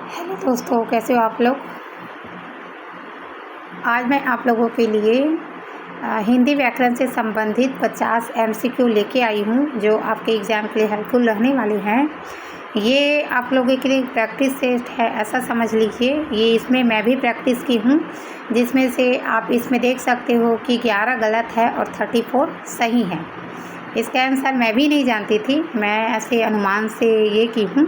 Hello दोस्तों, कैसे हो आप लोग। आज मैं आप लोगों के लिए हिंदी व्याकरण से संबंधित 50 एमसीक्यू लेके आई हूँ, जो आपके एग्ज़ाम के लिए हेल्पफुल रहने वाले हैं। ये आप लोगों के लिए प्रैक्टिस टेस्ट है, ऐसा समझ लीजिए। ये इसमें मैं भी प्रैक्टिस की हूँ, जिसमें से आप इसमें देख सकते हो कि 11 गलत है और 34 सही है। इसका आंसर मैं भी नहीं जानती थी, मैं ऐसे अनुमान से ये की हूँ।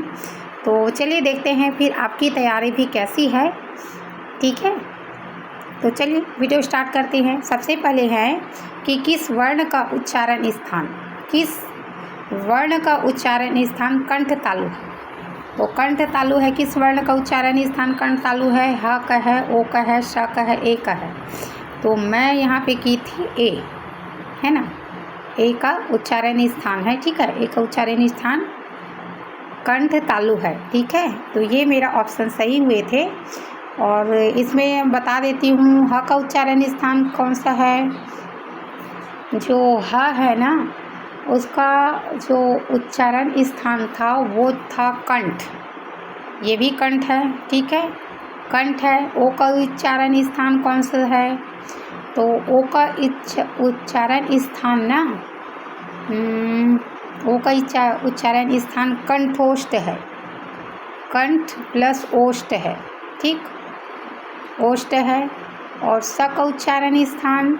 तो चलिए देखते हैं फिर आपकी तैयारी भी कैसी है। ठीक है, तो चलिए वीडियो स्टार्ट करते हैं। सबसे पहले है कि किस वर्ण का उच्चारण स्थान कंठ तालु है। तो कंठ तालु है, किस वर्ण का उच्चारण स्थान कंठ तालु है। ह का है, ओ का है, श का है, ए का है। तो मैं यहाँ पे की थी ए, है ना। ए का उच्चारण स्थान है, ठीक है। ए का उच्चारण स्थान कंठ तालु है, ठीक है। तो ये मेरा ऑप्शन सही हुए थे। और इसमें बता देती हूँ ह का उच्चारण स्थान कौन सा है। जो ह है ना, उसका जो उच्चारण स्थान था वो था कंठ। ये भी कंठ है, ठीक है, कंठ है। ओ का उच्चारण स्थान कौन सा है। तो ओ का उच्चारण स्थान ना, ओ का उच्चारण स्थान कंठोष्ठ है। कंठ प्लस ओष्ठ है, ठीक, ओष्ठ है। और स का उच्चारण स्थान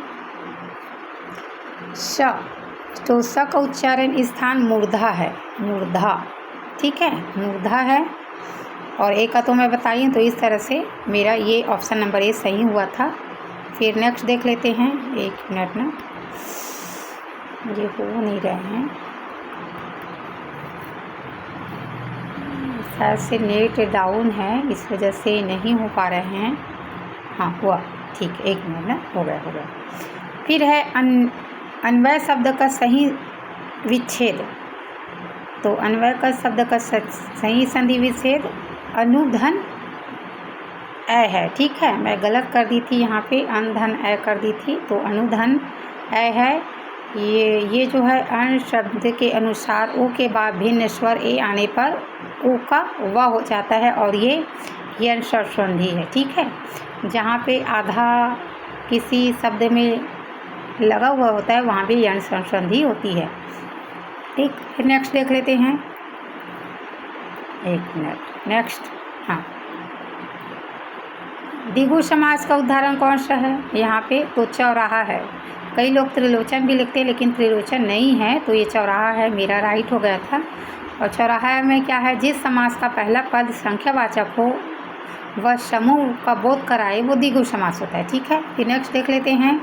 श, तो स का उच्चारण स्थान मूर्धा है, मूर्धा, ठीक है, मूर्धा है। और ए का तो मैं बताई, तो इस तरह से मेरा ये ऑप्शन नंबर ए सही हुआ था। फिर नेक्स्ट देख लेते हैं। एक मिनट ना, ये हो नहीं रहे हैं, शायद से नेट डाउन है, इस वजह से नहीं हो पा रहे हैं। हाँ हुआ, ठीक, एक मिनट ना, हो गया। फिर है अन्वय शब्द का सही विच्छेद। तो अन्वय का शब्द का सही संधि विच्छेद अनुधन ए है, ठीक है। मैं गलत कर दी थी, यहाँ पे अनधन ए कर दी थी, तो अनुधन ए है। ये जो है अन शब्द के अनुसार ओ के बाद भिन्न स्वर ए आने पर ओ का व हो जाता है, और ये यण संधि है, ठीक है। जहाँ पे आधा किसी शब्द में लगा हुआ होता है, वहाँ भी यण संधि होती है, ठीक। फिर नेक्स्ट देख लेते हैं। एक मिनट, नेक्स्ट, हाँ, द्विगु समास का उदाहरण कौन सा है यहाँ पे। तो चौराहा है। कई लोग त्रिलोचन भी लिखते हैं, लेकिन त्रिलोचन नहीं है, तो ये चौराहा है, मेरा राइट हो गया था। और चौराहा में क्या है, जिस समास का पहला पद संख्यावाचक हो वह समूह का बोध कराए, वो द्विगु समास होता है, ठीक है। फिर नेक्स्ट देख लेते हैं।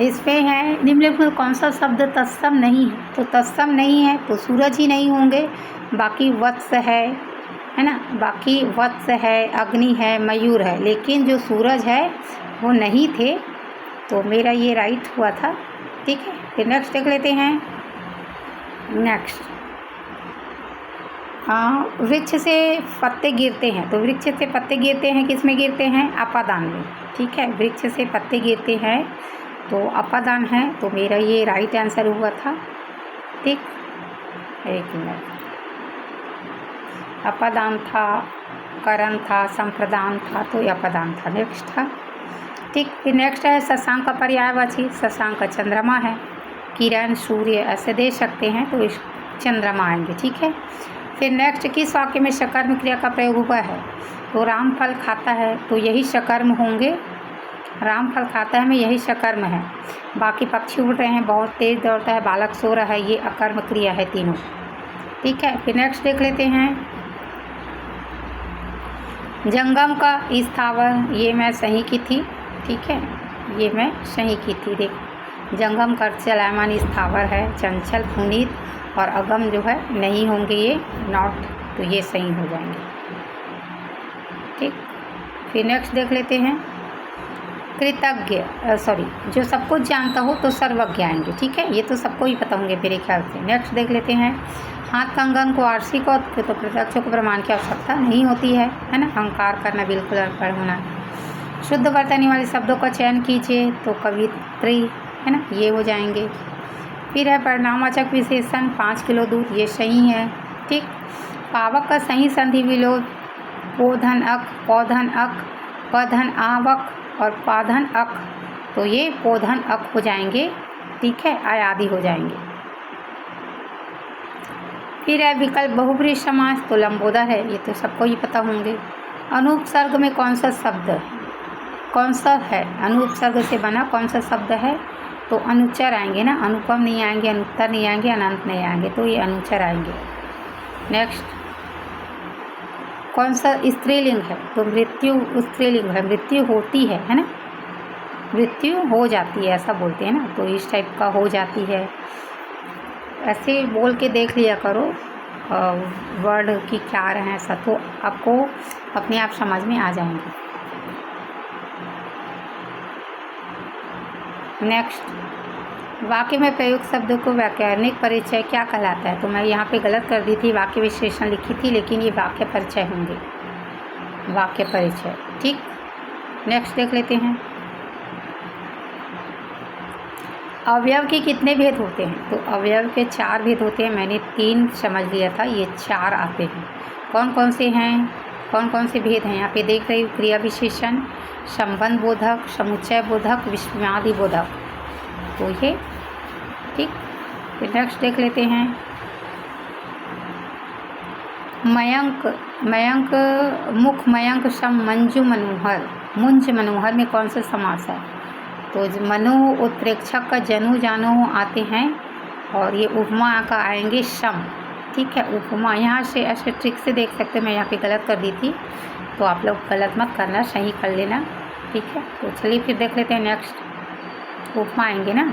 इस पे है निम्नलिखित में कौन सा शब्द तत्सम नहीं है। तो तत्सम नहीं है तो सूरज ही नहीं होंगे, बाकी वत्स है ना, बाकी वत्स है, अग्नि है, मयूर है, लेकिन जो सूरज है वो नहीं थे, तो मेरा ये राइट हुआ था, ठीक है। फिर नेक्स्ट देख लेते हैं। नेक्स्ट, वृक्ष से पत्ते गिरते हैं। तो वृक्ष से पत्ते गिरते हैं, किस में गिरते हैं, अपादान में, ठीक है। वृक्ष से पत्ते गिरते हैं तो अपादान है, तो मेरा ये राइट आंसर हुआ था, ठीक। एक मिनट, अपादान था, करण था, संप्रदान था, तो ये अपादान था, नेक्स्ट था, ठीक। फिर नेक्स्ट है शशांक का पर्यायवाची। शशांक का चंद्रमा है, किरण, सूर्य ऐसे दे सकते हैं, तो इस चंद्रमा आएंगे, ठीक है। फिर नेक्स्ट, किस वाक्य में सकर्म क्रिया का प्रयोग हुआ है। तो राम फल खाता है, तो यही सकर्म होंगे, राम फल खाता है में यही सकर्म है। बाकी पक्षी उड़ रहे हैं, बहुत तेज़ दौड़ता है, बालक सो रहा है, ये अकर्म क्रिया है तीनों, ठीक है। फिर नेक्स्ट देख लेते हैं। जंगम का स्थावर, ये मैं सही की थी, ठीक है, ये मैं सही की थी। देख, जंगम का चलायमान स्थावर है, चंचल, पुनीत, और अगम जो है नहीं होंगे, ये नॉट, तो ये सही हो जाएंगे, ठीक। फिर नेक्स्ट देख लेते हैं। कृतज्ञ, जो सब कुछ जानता हो तो सर्वज्ञ आएंगे, ठीक है, ये तो सबको ही पता होंगे मेरे ख्याल से। नेक्स्ट देख लेते हैं। हाथ कंगन को आरसी को, तो प्रत्यक्षों को प्रमाण की आवश्यकता नहीं होती है ना। अहंकार करना बिल्कुल अनपढ़ होना। शुद्ध वर्तनी वाले शब्दों का चयन कीजिए, तो कवित्री, है ना, ये हो जाएंगे। फिर है परिणामवाचक विशेषण 5 किलो दूध, ये सही है, ठीक। पावक का सही संधि विलोप पोधन अक, पौधन अक, पधन आवक और पाधन अक, तो ये पोधन अक हो जाएंगे, ठीक है, आयादी हो जाएंगे। फिर है विकल्प बहुब्रीहि समास, तो लंबोदर है, ये तो सबको ही पता होंगे। अनुपसर्ग में कौन सा शब्द है, कौन सा है, अनुपसर्ग से बना कौन सा शब्द है, तो अनुच्चर आएंगे ना, अनुपम नहीं आएंगे, अनुत्तर नहीं आएंगे, अनंत नहीं आएंगे, तो ये अनुच्चर आएंगे। नेक्स्ट, कौन सा स्त्रीलिंग है, तो मृत्यु स्त्रीलिंग है, मृत्यु होती है ना, मृत्यु हो जाती है ऐसा बोलते हैं ना, तो इस टाइप का हो जाती है, ऐसे बोल के देख लिया करो वर्ड की क्या रहे ऐसा, तो आपको अपने आप समझ में आ जाएंगे। नेक्स्ट, वाक्य में प्रयुक्त शब्दों को व्याकरणिक परिचय क्या कहलाता है, तो मैं यहाँ पे गलत कर दी थी, वाक्य विशेषण लिखी थी, लेकिन ये वाक्य परिचय होंगे, वाक्य परिचय, ठीक। नेक्स्ट देख लेते हैं, अवयव के कितने भेद होते हैं, तो अवयव के 4 भेद होते हैं, मैंने 3 समझ लिया था, ये 4 आते हैं। कौन कौन से हैं, कौन कौन से भेद हैं, यहाँ पे देख रही हूँ, क्रिया विशेषण, संबंध बोधक, समुच्चय बोधक, विस्मयादि बोधक, तो ये ठीक। फिर नेक्स्ट देख लेते हैं, मयंक, मयंक मुख, मयंक सम, मंजू मनोहर, मुंज मनोहर में कौन सा समास है, तो मनु उत्प्रेक्षक का जनु जानो आते हैं, और ये उपमा का आएंगे सम, ठीक है, उपमा। यहाँ से ऐसे ट्रिक से देख सकते हैं, मैं यहाँ पे गलत कर दी थी, तो आप लोग गलत मत करना, सही कर लेना, ठीक है। तो चलिए फिर देख लेते हैं, नेक्स्ट उपमा आएंगे ना,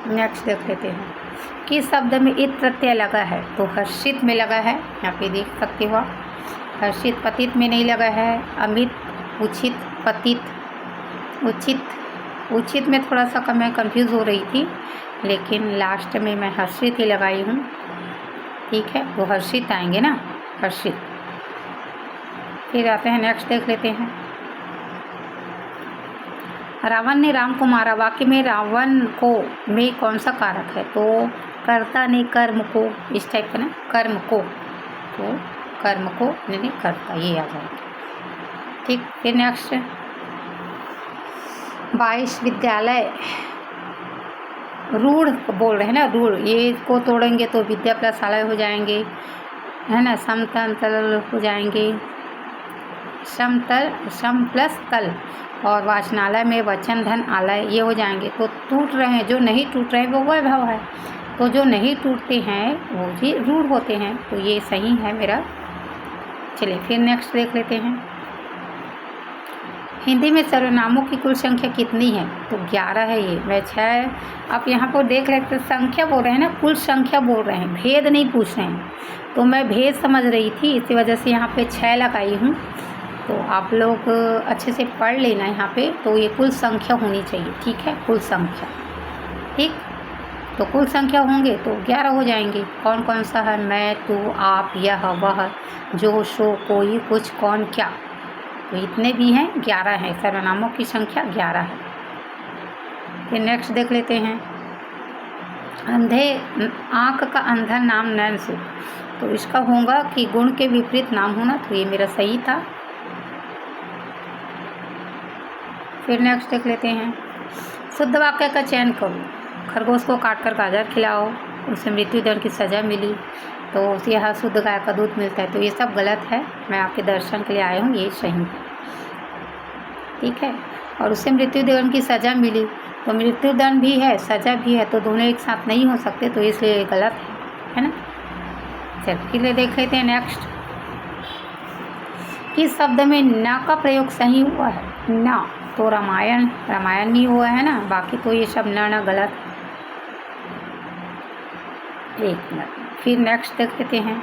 नेक्स्ट देख लेते हैं, किस शब्द में इत प्रत्यय लगा है, तो हर्षित में लगा है, यहाँ पे देख सकते हो, हर्षित पतित में नहीं लगा है, अमित, उचित, पतित, उचित, उचित में थोड़ा सा मैं कंफ्यूज हो रही थी, लेकिन लास्ट में मैं हर्षित ही लगाई हूँ, ठीक है, तो हर्षित आएंगे ना, हर्षित। फिर आते हैं, नेक्स्ट देख लेते हैं, रावण ने राम को मारा, वाक्य में रावण को में कौन सा कारक है, तो कर्ता ने कर्म को, इस टाइप का ना, कर्म को, तो कर्म को नहीं करता, ये आ जाएगा, ठीक। फिर नेक्स्ट, 22 विद्यालय, रूढ़ बोल रहे हैं ना, रूढ़, ये को तोड़ेंगे तो विद्या प्लस आलय हो जाएंगे, है ना, समतल हो जाएंगे, समतल, सम प्लस तल, और वाचनालय में वचन धन आलय, ये हो जाएंगे, तो टूट रहे हैं, जो नहीं टूट रहे हैं वो वैभव है, तो जो नहीं टूटते हैं वो भी रूढ़ होते हैं, तो ये सही है मेरा। चलिए फिर नेक्स्ट देख लेते हैं, हिंदी में सर्वनामों की कुल संख्या कितनी है, तो 11 है, ये मैं 6, आप यहाँ पर देख लेते, संख्या बोल रहे हैं ना, कुल संख्या बोल रहे हैं, भेद नहीं पूछ रहे हैं, तो मैं भेद समझ रही थी, इसी वजह से यहाँ पे 6 लगाई हूँ, तो आप लोग अच्छे से पढ़ लेना यहाँ पे, तो ये कुल संख्या होनी चाहिए, ठीक है, कुल संख्या, ठीक। तो कुल संख्या होंगे तो 11 हो जाएंगे, कौन कौन सा है, मैं, तू, आप, यह, वह, जो, सो, कोई, कुछ, कौन, क्या, तो इतने भी हैं, 11 हैं, सर्वनामों की संख्या 11 है। फिर नेक्स्ट देख लेते हैं, अंधे, आँख का अंधा नाम नैन से, तो इसका होगा कि गुण के विपरीत नाम होना, तो ये मेरा सही था। फिर नेक्स्ट देख लेते हैं, शुद्ध वाक्य का चयन करो, खरगोश को काट कर गाजर खिलाओ, उसे मृत्युदंड की सज़ा मिली, तो यह शुद्ध गाय का दूध मिलता है, तो ये सब गलत है, मैं आपके दर्शन के लिए आया हूँ, ये सही है, ठीक है। और उसे मृत्युदंड की सज़ा मिली, तो मृत्युदंड भी है, सज़ा भी है, तो दोनों एक साथ नहीं हो सकते, तो इसलिए गलत है ना। चलिए फिर देख लेते हैं, नेक्स्ट, किस शब्द में न का प्रयोग सही हुआ है, न, तो रामायण, रामायण ही हुआ है ना, बाकी तो ये सब न गलत है। एक मिनट, फिर नेक्स्ट देख लेते हैं,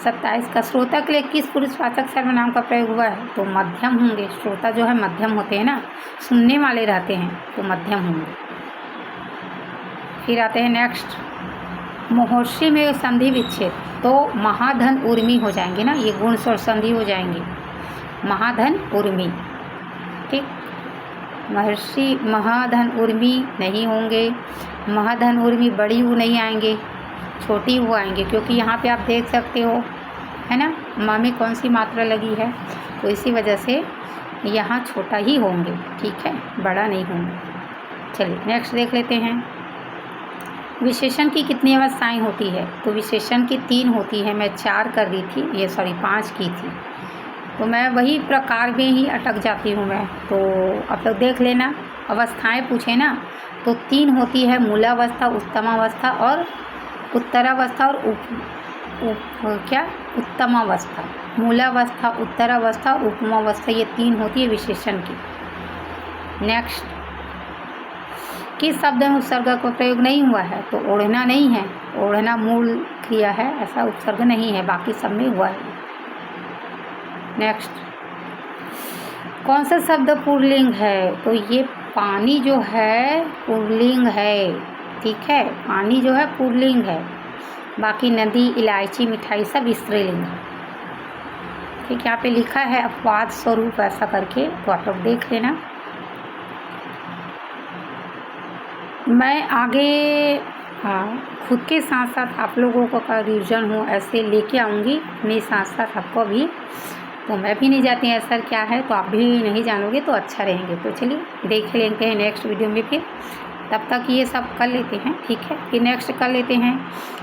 27 का, श्रोता के लिए किस पुरुषवाचक सर्वनाम का प्रयोग हुआ है, तो मध्यम होंगे, श्रोता जो है मध्यम होते हैं ना, सुनने वाले रहते हैं, तो मध्यम होंगे। फिर आते हैं नेक्स्ट, महर्षि में संधि विच्छेद, तो महाधन उर्मी हो जाएंगे ना, ये गुण स्वर संधि हो जाएंगे, महाधन उर्मी, ठीक। महर्षि महाधन उर्मी नहीं होंगे, महाधन उर्मी बड़ी ऊ नहीं आएंगे, छोटी वो आएंगे, क्योंकि यहाँ पे आप देख सकते हो है ना माँ में कौन सी मात्रा लगी है, तो इसी वजह से यहाँ छोटा ही होंगे, ठीक है, बड़ा नहीं होंगे। चलिए नेक्स्ट देख लेते हैं। विशेषण की कितनी अवस्थाएं होती है? तो विशेषण की 3 होती है, मैं 4 कर दी थी, ये 5 की थी, तो मैं वही प्रकार में ही अटक जाती हूँ मैं। तो आप लोग देख लेना, अवस्थाएं पूछे ना तो 3 होती है, मूलावस्था, उत्तमावस्था और उत्तरावस्था और उत्तमावस्था। मूलावस्था, उत्तरावस्था और उपमावस्था, ये 3 होती है विशेषण की। नेक्स्ट, किस शब्द में उपसर्ग का प्रयोग नहीं हुआ है? तो ओढ़ना नहीं है, ओढ़ना मूल क्रिया है, ऐसा उपसर्ग नहीं है, बाकी सब में हुआ है। नेक्स्ट, कौन सा शब्द पुल्लिंग है? तो ये पानी जो है पुल्लिंग है, ठीक है, पानी जो है पुल्लिंग है, बाकी नदी, इलायची, मिठाई सब स्त्रीलिंग है। ठीक, यहाँ पे लिखा है अपवाद स्वरूप ऐसा करके, तो आप लोग देख लेना। मैं आगे खुद के साथ साथ आप लोगों का रिवीजन हो ऐसे लेके आऊँगी, अपने साथ साथ आपको भी, तो मैं भी नहीं जाती आंसर क्या है, तो आप भी नहीं जानोगे तो अच्छा रहेंगे। तो चलिए देख लेते हैं नेक्स्ट वीडियो में, फिर तब तक ये सब कर लेते हैं, ठीक है। फिर नेक्स्ट कर लेते हैं,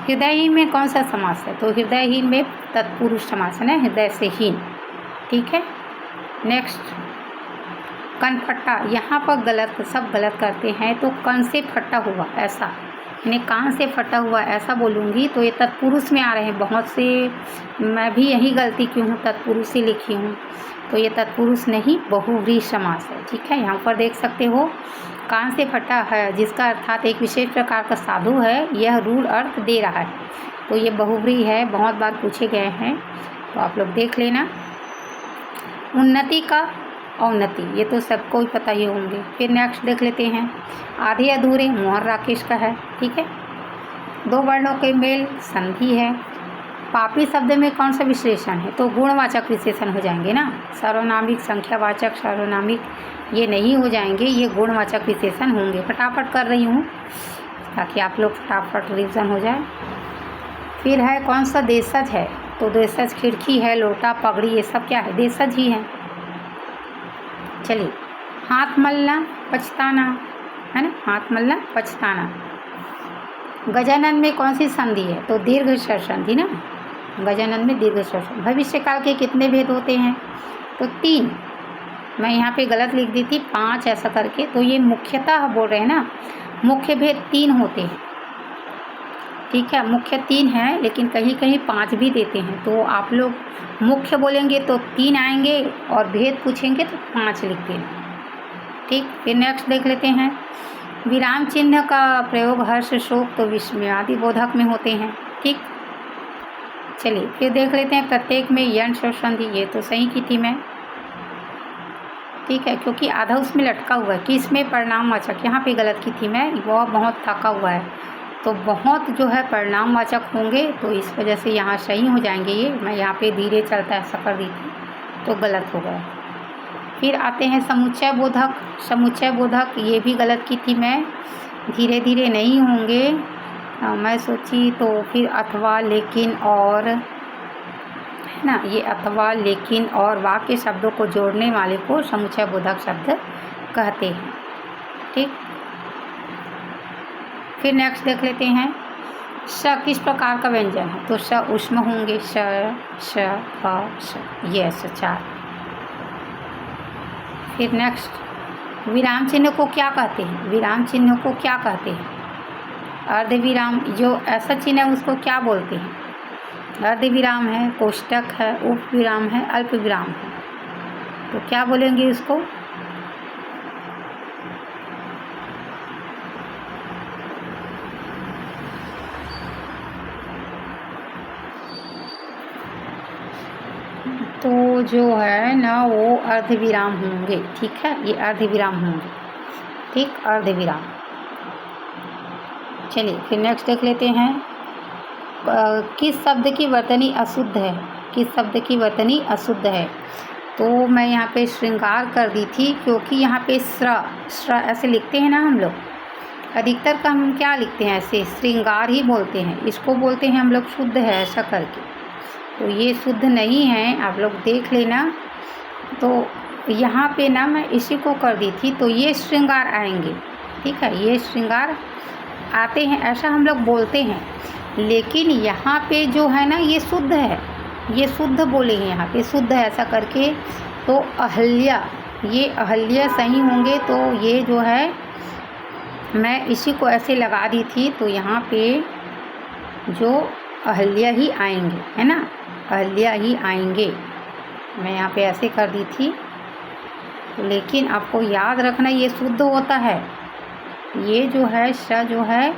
हृदयहीन में कौन सा समास है? तो हृदयहीन में तत्पुरुष समास है ना, हृदय से हीन, ठीक है। नेक्स्ट, कनफट्टा, यहाँ पर गलत, सब गलत करते हैं, तो कन से फटा हुआ ऐसा, यानी कान से फटा हुआ ऐसा बोलूँगी, तो ये तत्पुरुष में आ रहे हैं बहुत से, मैं भी यही गलती की हूँ, तत्पुरुष से लिखी हूँ, तो ये तत्पुरुष नहीं बहुव्रीहि समास है, ठीक है। यहाँ पर देख सकते हो कान से फटा है, जिसका अर्थात एक विशेष प्रकार का साधु है, यह रूढ़ अर्थ दे रहा है, तो ये बहुव्रीहि है, बहुत बार पूछे गए हैं, तो आप लोग देख लेना। उन्नति का अवनति, ये तो सबको ही पता ही होंगे। फिर नेक्स्ट देख लेते हैं, आधे अधूरे, मोहन राकेश का है, ठीक है। 2 वर्णों के मेल, संधि है। पापी शब्द में कौन सा विशेषण है? तो गुणवाचक विशेषण हो जाएंगे ना, सर्वनामिक, संख्यावाचक, सर्वनामिक ये नहीं हो जाएंगे, ये गुणवाचक विशेषण होंगे। फटाफट कर रही हूँ ताकि आप लोग फटाफट रिवीजन हो जाए। फिर है कौन सा देशज है? तो देशज खिड़की है, लोटा, पगड़ी, ये सब क्या है? देशज ही है। चलिए, हाथ मलना, पछताना, है ना, हाथ मलना, पछताना। गजानन में कौन सी संधि है? तो दीर्घ स्वर संधि ना, गजानन में दीर्घ स्वर संधि। भविष्य काल के कितने भेद होते हैं? तो 3, मैं यहाँ पे गलत लिख दी थी, 5 ऐसा करके, तो ये मुख्यतः बोल रहे हैं ना, मुख्य भेद 3 होते हैं, ठीक है, मुख्य 3 हैं, लेकिन कहीं कहीं 5 भी देते हैं, तो आप लोग मुख्य बोलेंगे तो 3 आएंगे और भेद पूछेंगे तो 5 लिख देना, ठीक। फिर नेक्स्ट देख लेते हैं, विराम चिन्ह का प्रयोग हर्ष, शोक, तो विस्मय आदि बोधक में होते हैं, ठीक। चलिए फिर देख लेते हैं, प्रत्येक में यण स्वर संधि, ये तो सही की थी मैं, ठीक है, क्योंकि आधा उसमें लटका हुआ है। किस में? परिणामवाचक, यहाँ पे गलत की थी मैं, वह बहुत थका हुआ है, तो बहुत जो है परिणामवाचक होंगे, तो इस वजह से यहाँ सही हो जाएंगे ये, मैं यहाँ पे धीरे चलता है ऐसा कर दी थी, तो गलत हो गया। फिर आते हैं समुच्चय बोधक, समुच्चय बोधक ये भी गलत की थी मैं, धीरे धीरे नहीं होंगे, मैं सोची, तो फिर अथवा, लेकिन और, है ना, ये अथवा, लेकिन और वाक्य शब्दों को जोड़ने वाले को समुच्चय बोधक शब्द कहते हैं, ठीक। फिर नेक्स्ट देख लेते हैं, श किस प्रकार का व्यंजन है? तो श उष्म होंगे, श, श, फ, श, ये ऐसे 4। फिर नेक्स्ट, विराम चिन्ह को क्या कहते हैं? विराम चिन्ह को क्या कहते हैं? अर्ध विराम, जो ऐसा चिन्ह है उसको क्या बोलते हैं? अर्ध विराम है, कोष्टक है, उप विराम है, अल्प विराम है, तो क्या बोलेंगे इसको? तो जो है ना वो अर्धविराम होंगे, ठीक है, ये अर्धविराम होंगे, ठीक, अर्धविराम। चलिए फिर नेक्स्ट देख लेते हैं, किस शब्द की वर्तनी अशुद्ध है? किस शब्द की वर्तनी अशुद्ध है? तो मैं यहाँ पे श्रृंगार कर दी थी, क्योंकि यहाँ पे श्र ऐसे लिखते हैं ना हम लोग, अधिकतर का हम क्या लिखते हैं, ऐसे श्रृंगार ही बोलते हैं, इसको बोलते हैं हम लोग शुद्ध है ऐसा करके। तो ये शुद्ध नहीं है, आप लोग देख लेना। तो यहाँ पे ना मैं इसी को कर दी थी, तो ये श्रृंगार आएंगे, ठीक है, ये श्रृंगार आते हैं ऐसा हम लोग बोलते हैं। लेकिन यहाँ पे जो है ना ये शुद्ध है, ये शुद्ध बोले हैं यहाँ पे, शुद्ध है ऐसा करके। तो अहल्या, ये अहल्या सही होंगे। तो ये जो है मैं इसी को ऐसे लगा दी थी, तो यहाँ पे जो अहल्या ही आएंगे, है ना, अहल्या ही आएंगे। मैं यहाँ पे ऐसे कर दी थी। लेकिन आपको याद रखना ये शुद्ध होता है। ये जो है श जो है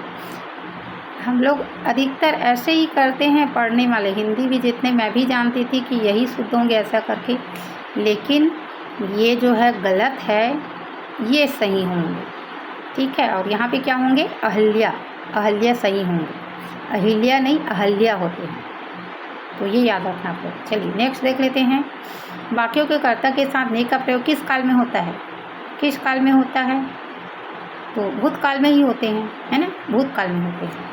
हम लोग अधिकतर ऐसे ही करते हैं पढ़ने वाले, हिंदी भी जितने मैं भी जानती थी कि यही शुद्ध होंगे ऐसा करके। लेकिन ये जो है गलत है, ये सही होंगे, ठीक है। और यहाँ पे क्या होंगे, अहल्या, अहल्या सही होंगे, अहिल्या नहीं अहल्या होते हैं। तो ये याद रखना आपको। चलिए नेक्स्ट देख लेते हैं। वाक्यों के कर्ता के साथ ने का प्रयोग किस काल में होता है, किस काल में होता है, तो भूतकाल में ही होते हैं, है ना, भूतकाल में होते हैं,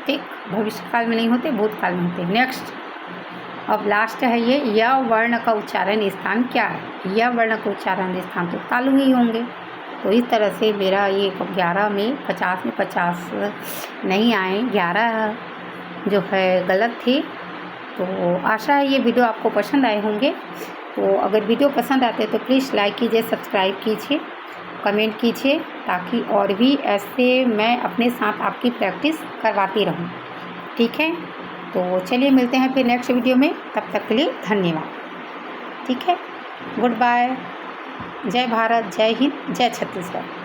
ठीक, भविष्य काल में नहीं होते, भूतकाल में होते हैं। नेक्स्ट, अब लास्ट है ये, य वर्ण का उच्चारण स्थान क्या है, य वर्ण का उच्चारण स्थान तो तालु ही होंगे। तो इस तरह से मेरा ये 11 में 50 में 50 नहीं आए, 11 जो है गलत थी। तो आशा है ये वीडियो आपको पसंद आए होंगे। तो अगर वीडियो पसंद आते तो प्लीज़ लाइक कीजिए, सब्सक्राइब कीजिए, कमेंट कीजिए, ताकि और भी ऐसे मैं अपने साथ आपकी प्रैक्टिस करवाती रहूं, ठीक है। तो चलिए मिलते हैं फिर नेक्स्ट वीडियो में, तब तक के लिए धन्यवाद, ठीक है, गुड बाय, जय भारत, जय हिंद, जय छत्तीसगढ़।